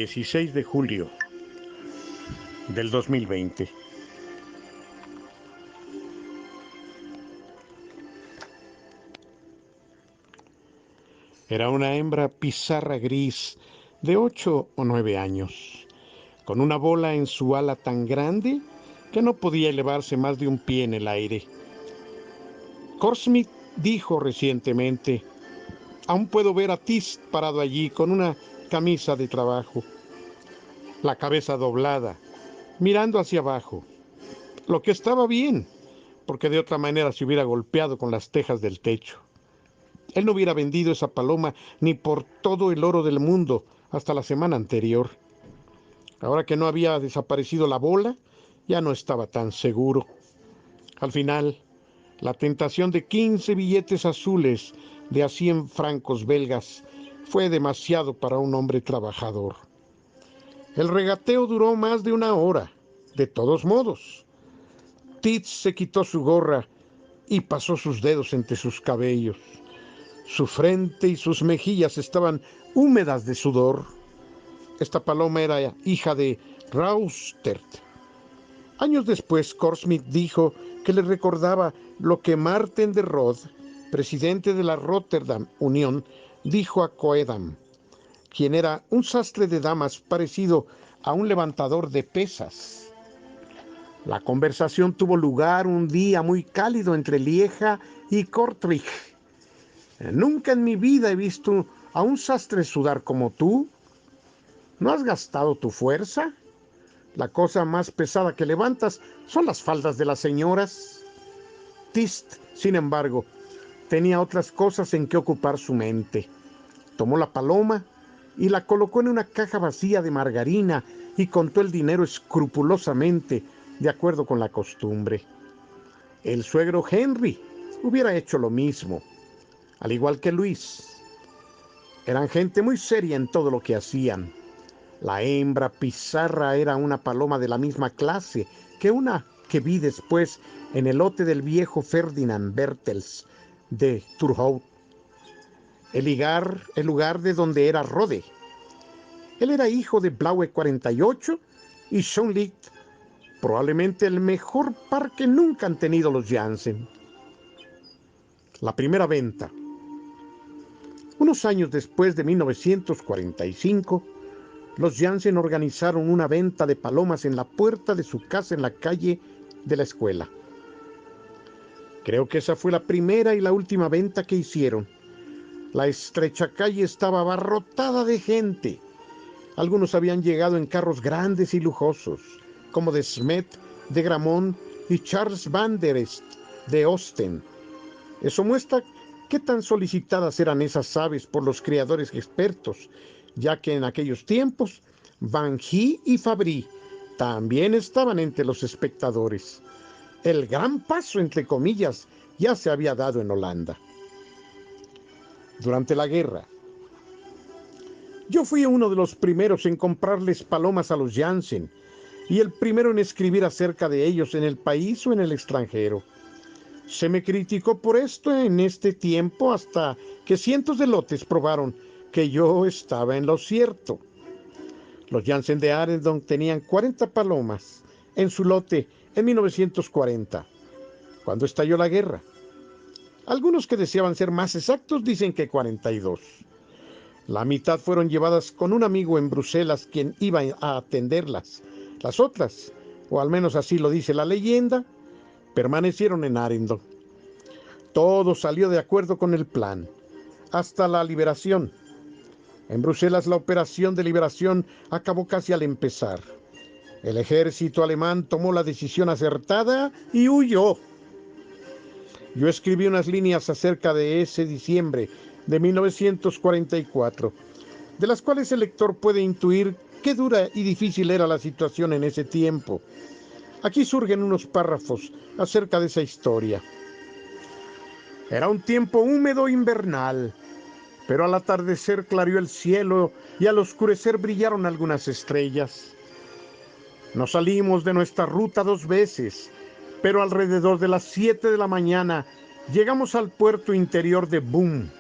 16 de julio del 2020. Era una hembra pizarra gris de 8 o 9 años, con una bola en su ala tan grande que no podía elevarse más de un pie en el aire. Kordsmith dijo recientemente: aún puedo ver a Tist parado allí con una camisa de trabajo, la cabeza doblada, mirando hacia abajo, lo que estaba bien, porque de otra manera se hubiera golpeado con las tejas del techo. Él no hubiera vendido esa paloma ni por todo el oro del mundo hasta la semana anterior. Ahora que no había desaparecido la bola, ya no estaba tan seguro. Al final, la tentación de 15 billetes azules de a 100 francos belgas fue demasiado para un hombre trabajador. El regateo duró más de una hora. De todos modos, Tits se quitó su gorra y pasó sus dedos entre sus cabellos. Su frente y sus mejillas estaban húmedas de sudor. Esta paloma era hija de Raustert. Años después, Kordsmith dijo que le recordaba lo que Marten de Rode, presidente de la Rotterdam Unión, dijo a Coedam, quien era un sastre de damas parecido a un levantador de pesas. La conversación tuvo lugar un día muy cálido entre Lieja y Kortrijk. Nunca en mi vida he visto a un sastre sudar como tú. ¿No has gastado tu fuerza? La cosa más pesada que levantas son las faldas de las señoras. Tist, sin embargo, tenía otras cosas en que ocupar su mente. Tomó la paloma y la colocó en una caja vacía de margarina y contó el dinero escrupulosamente, de acuerdo con la costumbre. El suegro Henry hubiera hecho lo mismo, al igual que Luis. Eran gente muy seria en todo lo que hacían. La hembra pizarra era una paloma de la misma clase que una que vi después en el lote del viejo Ferdinand Bertels de Turhout, el lugar de donde era Rode. Él era hijo de Blaue 48 y Schoenlicht, probablemente el mejor par que nunca han tenido los Jansen. La primera venta. Unos años después de 1945, los Jansen organizaron una venta de palomas en la puerta de su casa en la calle de la escuela. Creo que esa fue la primera y la última venta que hicieron. La estrecha calle estaba abarrotada de gente. Algunos habían llegado en carros grandes y lujosos, como de Smet, de Gramont y Charles van der Est, de Osten. Eso muestra qué tan solicitadas eran esas aves por los criadores expertos, ya que en aquellos tiempos Van Gie y Fabry también estaban entre los espectadores. El gran paso, entre comillas, ya se había dado en Holanda. Durante la guerra, yo fui uno de los primeros en comprarles palomas a los Jansen y el primero en escribir acerca de ellos en el país o en el extranjero. Se me criticó por esto en este tiempo hasta que cientos de lotes probaron que yo estaba en lo cierto. Los Jansen de Arendon tenían 40 palomas en su lote en 1940, cuando estalló la guerra. Algunos que deseaban ser más exactos dicen que 42. La mitad fueron llevadas con un amigo en Bruselas quien iba a atenderlas. Las otras, o al menos así lo dice la leyenda, permanecieron en Arendon. Todo salió de acuerdo con el plan, hasta la liberación. En Bruselas la operación de liberación acabó casi al empezar. El ejército alemán tomó la decisión acertada y huyó. Yo escribí unas líneas acerca de ese diciembre de 1944, de las cuales el lector puede intuir qué dura y difícil era la situación en ese tiempo. Aquí surgen unos párrafos acerca de esa historia. Era un tiempo húmedo invernal, pero al atardecer clareó el cielo y al oscurecer brillaron algunas estrellas. Nos salimos de nuestra ruta 2 veces, pero alrededor de las 7 de la mañana llegamos al puerto interior de Boom.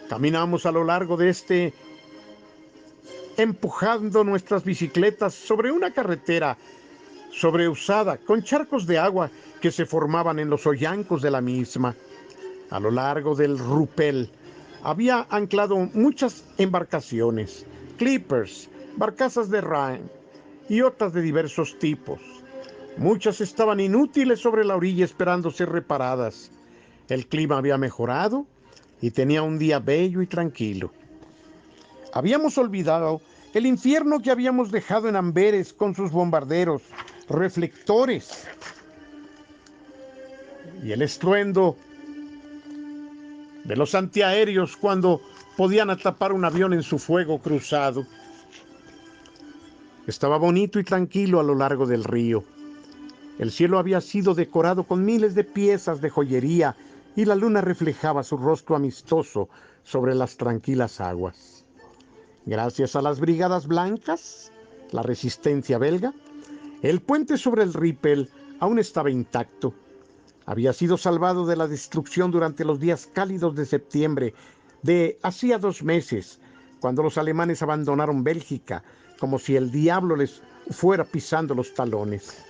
Caminamos a lo largo de este empujando nuestras bicicletas sobre una carretera sobreusada, con charcos de agua que se formaban en los hoyancos de la misma. A lo largo del Rupel había anclado muchas embarcaciones, clippers, barcazas de Rhein y otras de diversos tipos. Muchas estaban inútiles sobre la orilla esperando ser reparadas. El clima había mejorado y tenía un día bello y tranquilo. Habíamos olvidado el infierno que habíamos dejado en Amberes con sus bombarderos, reflectores y el estruendo de los antiaéreos cuando podían atrapar un avión en su fuego cruzado. Estaba bonito y tranquilo a lo largo del río. El cielo había sido decorado con miles de piezas de joyería y la luna reflejaba su rostro amistoso sobre las tranquilas aguas. Gracias a las brigadas blancas, la resistencia belga, el puente sobre el Ripel aún estaba intacto. Había sido salvado de la destrucción durante los días cálidos de septiembre de hacía 2 meses, cuando los alemanes abandonaron Bélgica, como si el diablo les fuera pisando los talones.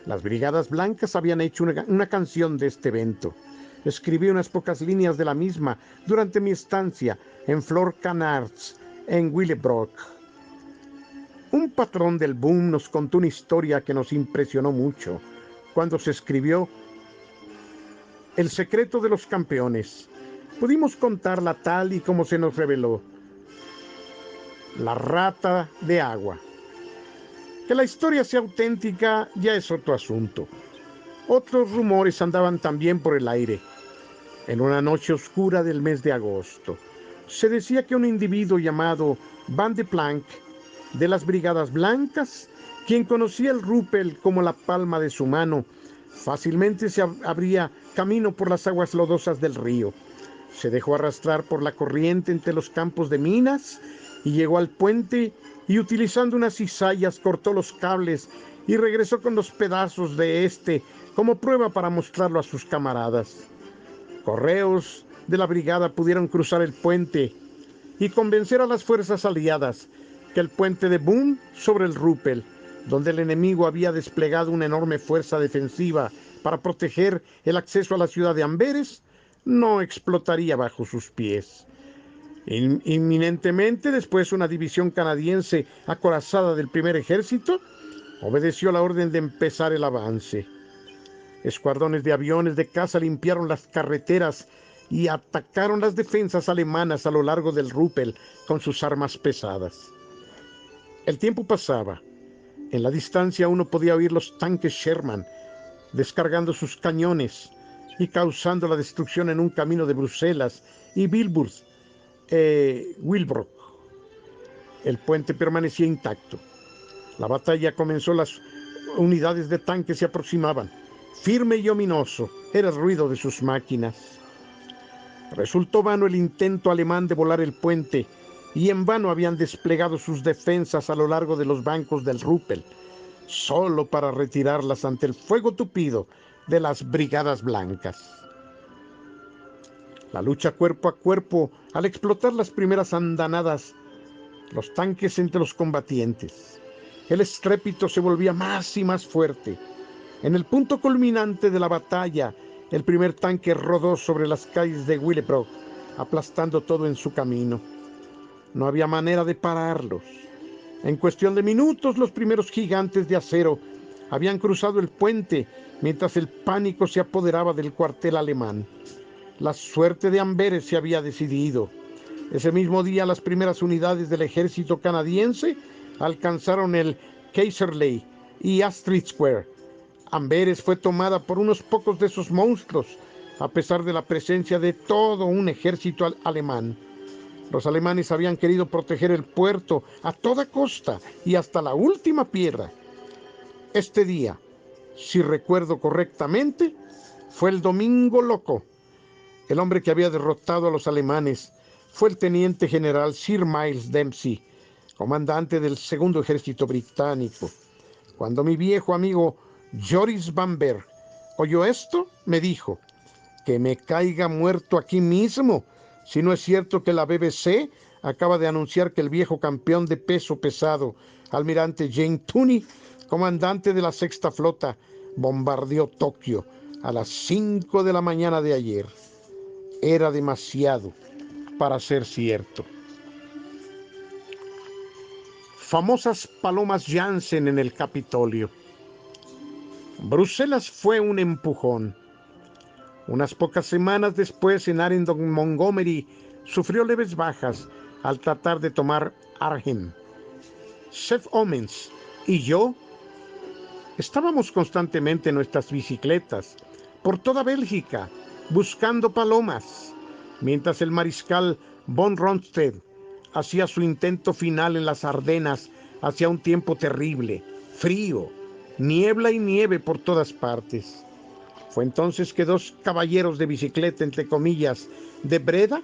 Las brigadas blancas habían hecho una canción de este evento. Escribí unas pocas líneas de la misma durante mi estancia en Flor Canards, en Willebroek. Un patrón del boom nos contó una historia que nos impresionó mucho cuando se escribió El secreto de los campeones. Pudimos contarla tal y como se nos reveló. La rata de agua. Que la historia sea auténtica ya es otro asunto. Otros rumores andaban también por el aire. En una noche oscura del mes de agosto, se decía que un individuo llamado Van de Planck, de las Brigadas Blancas, quien conocía el Rupel como la palma de su mano, fácilmente se abría camino por las aguas lodosas del río. Se dejó arrastrar por la corriente entre los campos de minas y llegó al puente y utilizando unas cizallas cortó los cables y regresó con los pedazos de este como prueba para mostrarlo a sus camaradas. Correos de la brigada pudieron cruzar el puente y convencer a las fuerzas aliadas que el puente de Boom sobre el Rupel, donde el enemigo había desplegado una enorme fuerza defensiva para proteger el acceso a la ciudad de Amberes, no explotaría bajo sus pies. Inminentemente después una división canadiense acorazada del primer ejército obedeció la orden de empezar el avance. Escuadrones de aviones de caza limpiaron las carreteras y atacaron las defensas alemanas a lo largo del Rupel con sus armas pesadas. El tiempo pasaba. En la distancia uno podía oír los tanques Sherman descargando sus cañones y causando la destrucción en un camino de Bruselas y Willebroek. El puente permanecía intacto. La batalla comenzó, las unidades de tanques se aproximaban. Firme y ominoso era el ruido de sus máquinas. Resultó vano el intento alemán de volar el puente y en vano habían desplegado sus defensas a lo largo de los bancos del Rupel, solo para retirarlas ante el fuego tupido de las brigadas blancas. La lucha cuerpo a cuerpo al explotar las primeras andanadas, los tanques entre los combatientes. El estrépito se volvía más y más fuerte. En el punto culminante de la batalla, el primer tanque rodó sobre las calles de Willebroek, aplastando todo en su camino. No había manera de pararlos. En cuestión de minutos, los primeros gigantes de acero habían cruzado el puente, mientras el pánico se apoderaba del cuartel alemán. La suerte de Amberes se había decidido. Ese mismo día, las primeras unidades del ejército canadiense alcanzaron el Kaiserlei y Astrid Square. Amberes fue tomada por unos pocos de esos monstruos, a pesar de la presencia de todo un ejército alemán. Los alemanes habían querido proteger el puerto a toda costa y hasta la última piedra. Este día, si recuerdo correctamente, fue el Domingo Loco. El hombre que había derrotado a los alemanes fue el teniente general Sir Miles Dempsey, comandante del segundo ejército británico. Cuando mi viejo amigo Joris Bamberg oyó esto, me dijo: que me caiga muerto aquí mismo, si no es cierto que la BBC acaba de anunciar que el viejo campeón de peso pesado, almirante Jane Tunney, comandante de la Sexta Flota, bombardeó Tokio a las 5 de la mañana de ayer. Era demasiado para ser cierto. Famosas palomas Janssen en el Capitolio. Bruselas fue un empujón. Unas pocas semanas después, en Arendon, Montgomery, sufrió leves bajas al tratar de tomar Arnhem. Chef Omens y yo estábamos constantemente en nuestras bicicletas por toda Bélgica buscando palomas, mientras el mariscal von Rundstedt hacía su intento final en las Ardenas hacia un tiempo terrible, frío, niebla y nieve por todas partes. Fue entonces que dos caballeros de bicicleta, entre comillas, de Breda,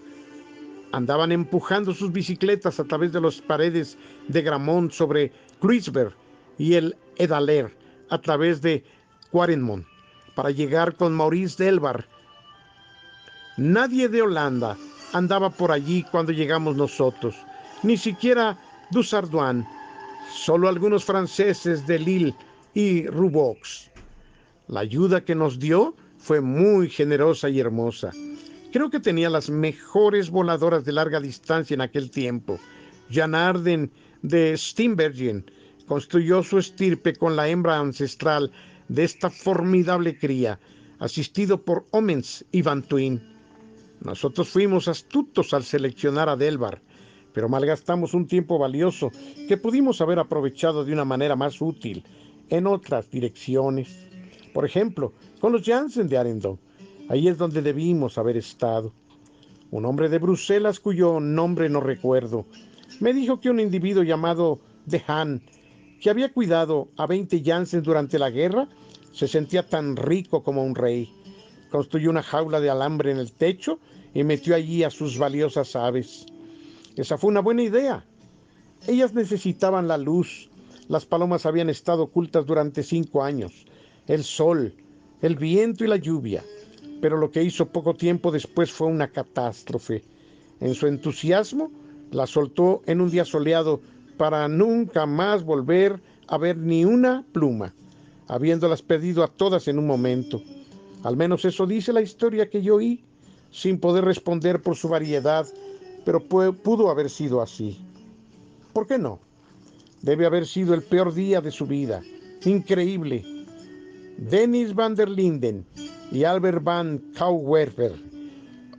andaban empujando sus bicicletas a través de las paredes de Gramont sobre Kruisberg y el Edaler a través de Quaremont para llegar con Maurice Delbar. Nadie de Holanda andaba por allí cuando llegamos nosotros, ni siquiera Dusardoin, solo algunos franceses de Lille y Roubaix. La ayuda que nos dio fue muy generosa y hermosa. Creo que tenía las mejores voladoras de larga distancia en aquel tiempo. Jan Arden de Steenbergen construyó su estirpe con la hembra ancestral de esta formidable cría, asistido por Omens y Van Tuyne. Nosotros fuimos astutos al seleccionar a Delbar, pero malgastamos un tiempo valioso que pudimos haber aprovechado de una manera más útil en otras direcciones. Por ejemplo, con los Janssen de Arendon. Ahí es donde debimos haber estado. Un hombre de Bruselas, cuyo nombre no recuerdo, me dijo que un individuo llamado De Haan, que había cuidado a 20 Janssen durante la guerra, se sentía tan rico como un rey. Construyó una jaula de alambre en el techo y metió allí a sus valiosas aves. Esa fue una buena idea. Ellas necesitaban la luz. Las palomas habían estado ocultas durante 5 años. El sol, el viento y la lluvia. Pero lo que hizo poco tiempo después fue una catástrofe. En su entusiasmo, la soltó en un día soleado para nunca más volver a ver ni una pluma, habiéndolas perdido a todas en un momento. Al menos eso dice la historia que yo oí, sin poder responder por su variedad, pero pudo haber sido así. ¿Por qué no? Debe haber sido el peor día de su vida. Increíble. Dennis van der Linden y Albert van Cauwerfer.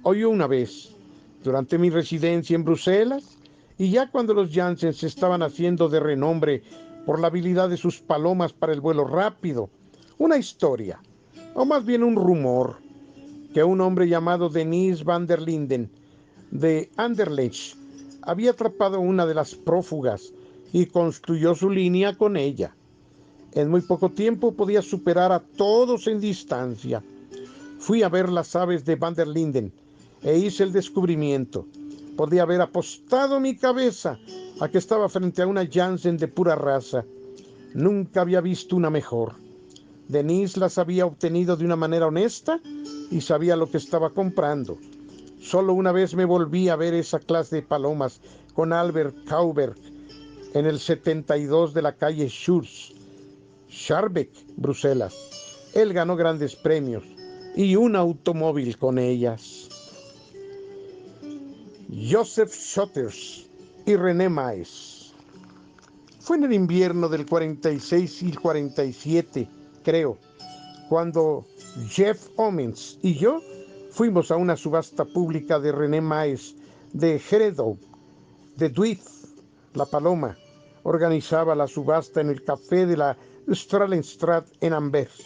Oyó una vez, durante mi residencia en Bruselas, y ya cuando los Janssen se estaban haciendo de renombre por la habilidad de sus palomas para el vuelo rápido, una historia, o más bien un rumor, que un hombre llamado Dennis van der Linden, de Anderlecht, había atrapado una de las prófugas y construyó su línea con ella. En muy poco tiempo podía superar a todos en distancia. Fui a ver las aves de van der Linden e hice el descubrimiento. Podía haber apostado mi cabeza a que estaba frente a una Janssen de pura raza. Nunca había visto una mejor. Denise las había obtenido de una manera honesta y sabía lo que estaba comprando. Solo una vez me volví a ver esa clase de palomas con Albert Cauwerfer en el 72 de la calle Schurz, Schaerbeek, Bruselas. Él ganó grandes premios y un automóvil con ellas. Joseph Schotters y René Maes. Fue en el invierno del 46 y el 47, creo, cuando Jeff Omens y yo fuimos a una subasta pública de René Maes de Geredow, de Dwight. La Paloma organizaba la subasta en el café de la Stralenstraat en Anvers.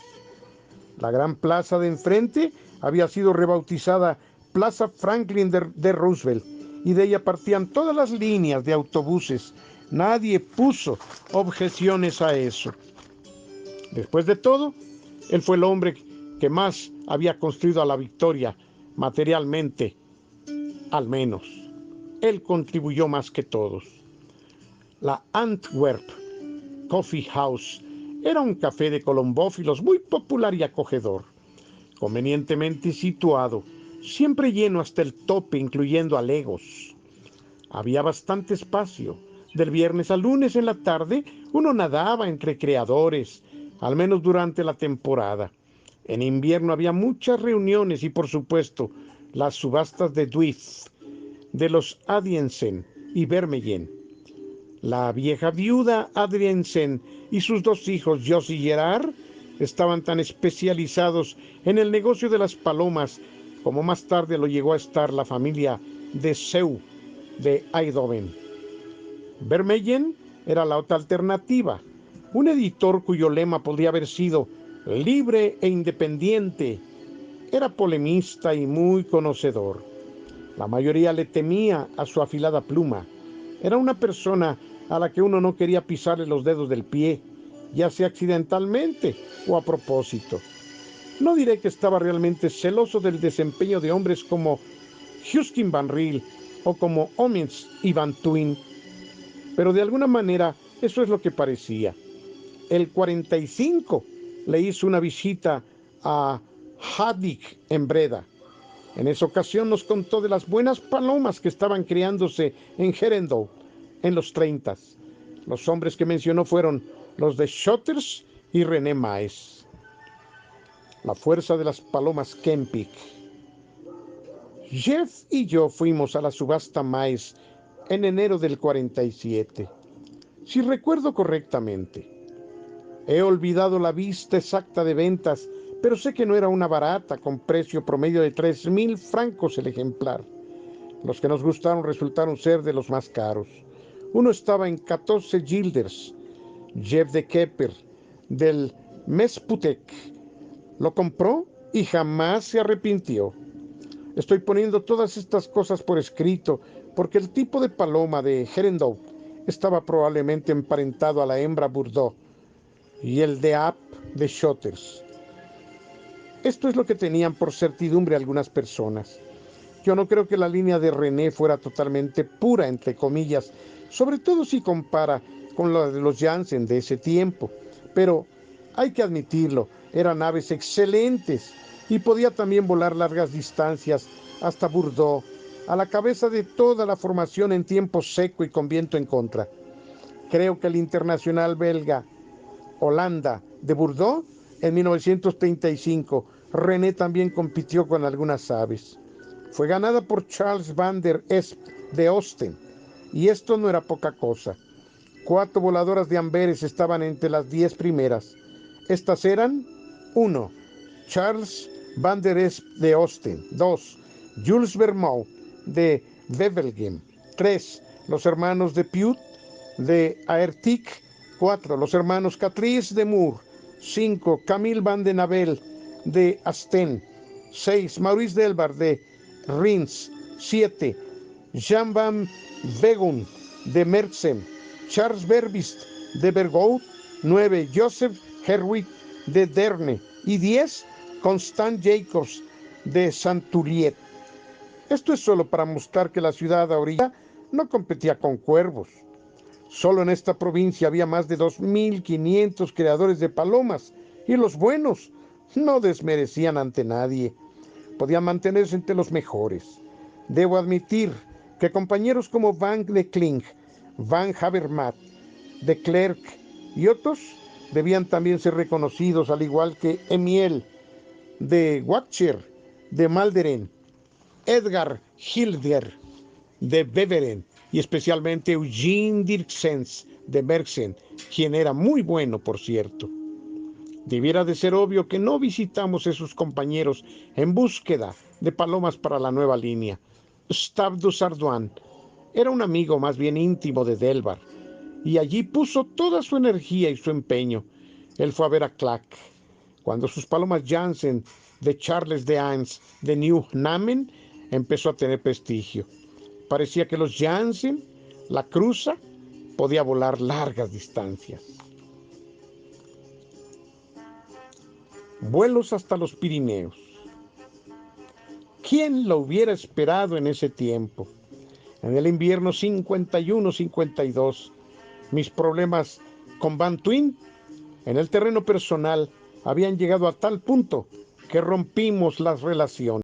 La gran plaza de enfrente había sido rebautizada Plaza Franklin de Roosevelt y de ella partían todas las líneas de autobuses. Nadie puso objeciones a eso. Después de todo, él fue el hombre que más había construido a la victoria, materialmente, al menos. Él contribuyó más que todos. La Antwerp Coffee House era un café de colombófilos muy popular y acogedor, convenientemente situado, siempre lleno hasta el tope, incluyendo alegos. Había bastante espacio. Del viernes al lunes en la tarde uno nadaba entre creadores, al menos durante la temporada. En invierno había muchas reuniones y, por supuesto, las subastas de Dwight, de los Adiensen y Vermeyen. La vieja viuda Adriensen y sus dos hijos, Jos y Gerard, estaban tan especializados en el negocio de las palomas como más tarde lo llegó a estar la familia de Seu de Eindhoven. Vermeyen era la otra alternativa, un editor cuyo lema podría haber sido libre e independiente. Era polemista y muy conocedor. La mayoría le temía a su afilada pluma. Era una persona a la que uno no quería pisarle los dedos del pie, ya sea accidentalmente o a propósito. No diré que estaba realmente celoso del desempeño de hombres como Justin Van Ril o como Omens y Van Twin, pero de alguna manera eso es lo que parecía. El 45 le hizo una visita a Haddick en Breda. En esa ocasión nos contó de las buenas palomas que estaban criándose en Herendon en los 30. Los hombres que mencionó fueron los de Schotters y René Maes. La fuerza de las palomas Kempik. Jeff y yo fuimos a la subasta Maes en enero del 47. Si recuerdo correctamente, he olvidado la vista exacta de ventas, pero sé que no era una barata con precio promedio de 3,000 francos el ejemplar. Los que nos gustaron resultaron ser de los más caros. Uno estaba en 14 guilders. Jeff de Kepper, del Mesputek, lo compró y jamás se arrepintió. Estoy poniendo todas estas cosas por escrito porque el tipo de paloma de Herendon estaba probablemente emparentado a la hembra Bourdeaux y el de App de Schotters. Esto es lo que tenían por certidumbre algunas personas. Yo no creo que la línea de René fuera totalmente pura, entre comillas, sobre todo si compara con la de los Janssen de ese tiempo. Pero hay que admitirlo, eran aves excelentes y podía también volar largas distancias hasta Bourdeaux, a la cabeza de toda la formación en tiempo seco y con viento en contra. Creo que el internacional belga Holanda de Bourdeaux en 1935, René también compitió con algunas aves. Fue ganada por Charles van der Esp de Ostend, y esto no era poca cosa. 4 voladoras de Amberes estaban entre las 10 primeras. Estas eran: 1. Charles van der Esp de Ostend. 2. Jules Vermont de Wevelgem. 3. Los hermanos de Piut de Aertic. 4. Los hermanos Catrice de Moore. 5. Camille van den Abel de Asten. 6. Maurice Delbar de Rins. 7. Jean van Vegun de Merksem. Charles Berbist de Bergout. 9. Joseph Herwig de Derne. Y 10. Constant Jacobs de Santuriet. Esto es solo para mostrar que la ciudad ahorita no competía con cuervos. Solo en esta provincia había más de 2,500 creadores de palomas, y los buenos no desmerecían ante nadie. Podían mantenerse entre los mejores. Debo admitir que compañeros como Van de Kling, Van Habermat, de Klerk y otros debían también ser reconocidos, al igual que Emiel de Watcher, de Malderen, Edgar Hilder de Beveren y especialmente Eugene Dirksens de Merksen, quien era muy bueno, por cierto. Debiera de ser obvio que no visitamos a esos compañeros en búsqueda de palomas para la nueva línea. Stav du Sarduan era un amigo más bien íntimo de Delbar, y allí puso toda su energía y su empeño. Él fue a ver a Clack. Cuando sus palomas Janssen de Charles de Hines de New Namen empezó a tener prestigio. Parecía que los Janssen, la cruza, podía volar largas distancias. Vuelos hasta los Pirineos. ¿Quién lo hubiera esperado en ese tiempo? En el invierno 51-52, mis problemas con Van Twin en el terreno personal habían llegado a tal punto que rompimos las relaciones.